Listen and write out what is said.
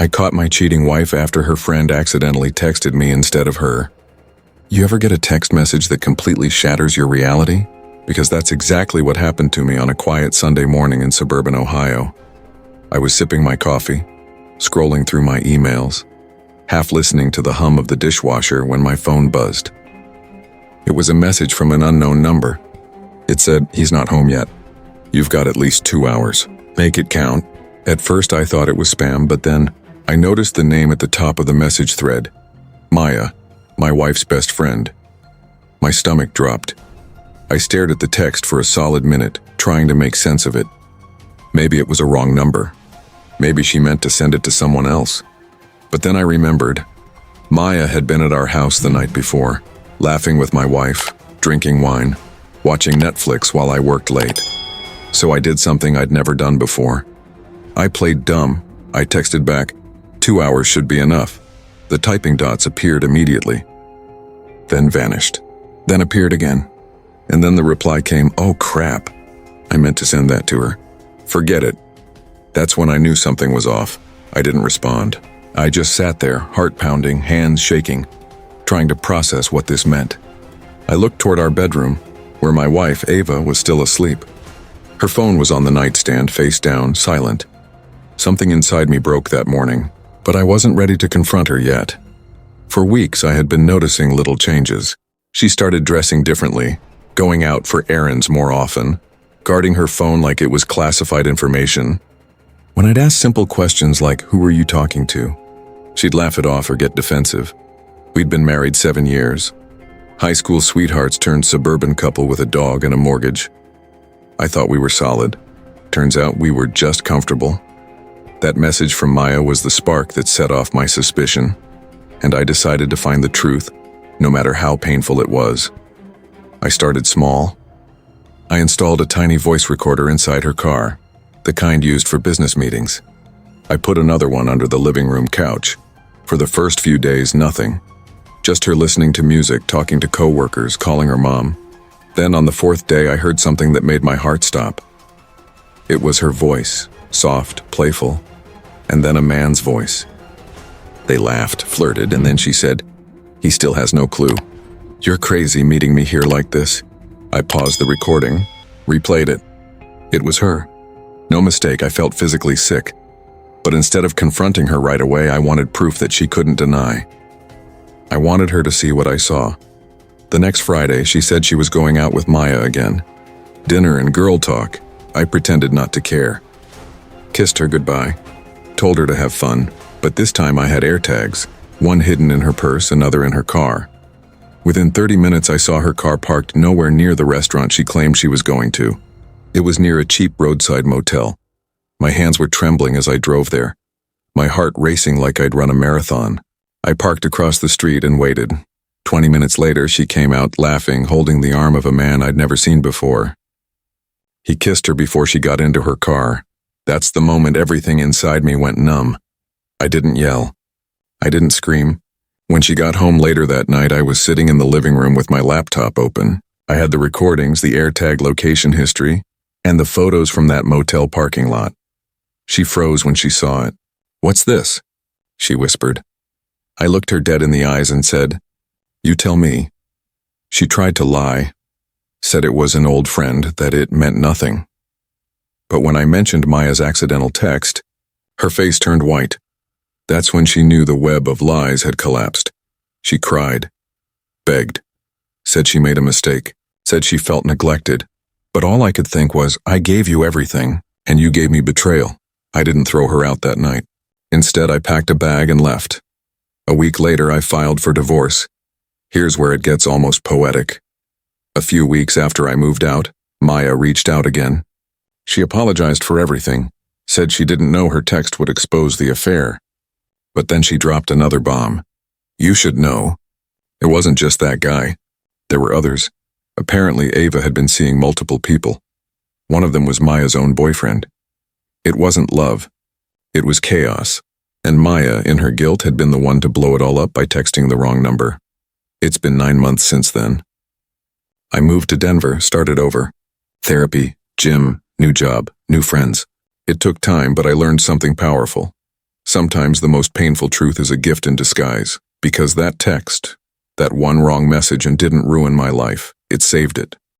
I caught my cheating wife after her friend accidentally texted me instead of her. You ever get a text message that completely shatters your reality? Because that's exactly what happened to me on a quiet Sunday morning in suburban Ohio. I was sipping my coffee, scrolling through my emails, half listening to the hum of the dishwasher when my phone buzzed. It was a message from an unknown number. It said, "He's not home yet. You've got at least 2 hours. Make it count." At first I thought it was spam, but then I noticed the name at the top of the message thread. Maya, my wife's best friend. My stomach dropped. I stared at the text for a solid minute, trying to make sense of it. Maybe it was a wrong number. Maybe she meant to send it to someone else. But then I remembered. Maya had been at our house the night before, laughing with my wife, drinking wine, watching Netflix while I worked late. So I did something I'd never done before. I played dumb. I texted back, 2 hours should be enough. The typing dots appeared immediately, then vanished, then appeared again. And then the reply came, "Oh crap, I meant to send that to her. Forget it." That's when I knew something was off. I didn't respond. I just sat there, heart pounding, hands shaking, trying to process what this meant. I looked toward our bedroom, where my wife, Ava, was still asleep. Her phone was on the nightstand, face down, silent. Something inside me broke that morning, but I wasn't ready to confront her yet. For weeks, I had been noticing little changes. She started dressing differently, going out for errands more often, guarding her phone like it was classified information. When I'd ask simple questions like, "Who were you talking to?" she'd laugh it off or get defensive. We'd been married 7 years. High school sweethearts turned suburban couple with a dog and a mortgage. I thought we were solid. Turns out we were just comfortable. That message from Maya was the spark that set off my suspicion, and I decided to find the truth, no matter how painful it was. I started small. I installed a tiny voice recorder inside her car, the kind used for business meetings. I put another one under the living room couch. For the first few days, nothing. Just her listening to music, talking to coworkers, calling her mom. Then on the 4th day, I heard something that made my heart stop. It was her voice, soft, playful, and then a man's voice. They laughed, flirted, and then she said, "He still has no clue. You're crazy meeting me here like this." I paused the recording, replayed it. It was her. No mistake, I felt physically sick. But instead of confronting her right away, I wanted proof that she couldn't deny. I wanted her to see what I saw. The next Friday, she said she was going out with Maya again. Dinner and girl talk. I pretended not to care. Kissed her goodbye. Told her to have fun, but this time I had AirTags, one hidden in her purse, another in her car. Within 30 minutes, I saw her car parked nowhere near the restaurant she claimed she was going to. It was near a cheap roadside motel. My hands were trembling as I drove there, my heart racing like I'd run a marathon. I parked across the street and waited. 20 minutes later, she came out laughing, holding the arm of a man I'd never seen before. He kissed her before she got into her car. That's the moment everything inside me went numb. I didn't yell. I didn't scream. When she got home later that night, I was sitting in the living room with my laptop open. I had the recordings, the AirTag location history, and the photos from that motel parking lot. She froze when she saw it. "What's this?" she whispered. I looked her dead in the eyes and said, "You tell me." She tried to lie, said it was an old friend, that it meant nothing. But when I mentioned Maya's accidental text, her face turned white. That's when she knew the web of lies had collapsed. She cried, begged, said she made a mistake, said she felt neglected. But all I could think was, I gave you everything, and you gave me betrayal. I didn't throw her out that night. Instead, I packed a bag and left. A week later, I filed for divorce. Here's where it gets almost poetic. A few weeks after I moved out, Maya reached out again. She apologized for everything, said she didn't know her text would expose the affair. But then she dropped another bomb. "You should know. It wasn't just that guy. There were others. Apparently, Ava had been seeing multiple people. One of them was Maya's own boyfriend. It wasn't love. It was chaos. And Maya, in her guilt, had been the one to blow it all up by texting the wrong number. It's been 9 months since then. I moved to Denver, started over. Therapy, gym, new job, new friends. It took time, but I learned something powerful. Sometimes the most painful truth is a gift in disguise, because that text, that one wrong message and didn't ruin my life, it saved it.